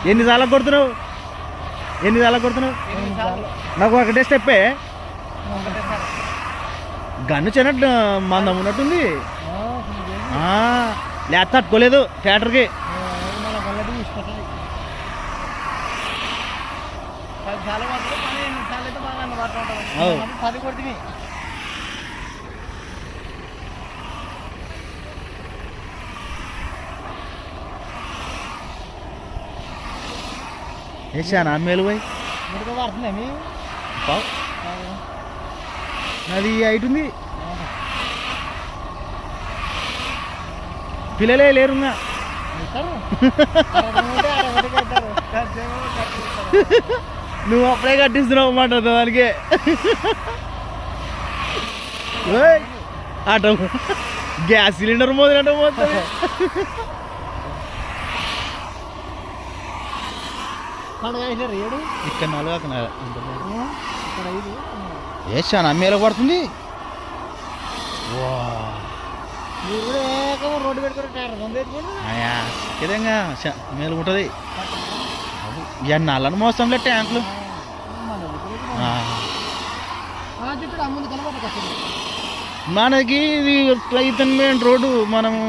ఎన్నిసార్లు కొడుతున్నావు నాకు ఒకటే స్టెప్పే గన్ను చిన్నట్టు మందం ఉన్నట్టుంది లేత తట్టుకోలేదు థియేటర్కి వేసానా మేలు పోయి అది అయితుంది పిల్లలే లేరుగా నువ్వు అప్పుడే కట్టిస్తున్నావు మాట దానికి ఆట గ్యాస్ సిలిండర్ మోదినట్టు పోతుంది ఇక్కడ 4 వేసాను అమ్మేలా పడుతుంది రోడ్డు పెట్టుకుని విధంగా మేలు ఉంటుంది ఎన్నాళ్ళని మోసంలే ట్యాంకులు మనకి ఇది రైతన్ మెయిన్ రోడ్డు మనము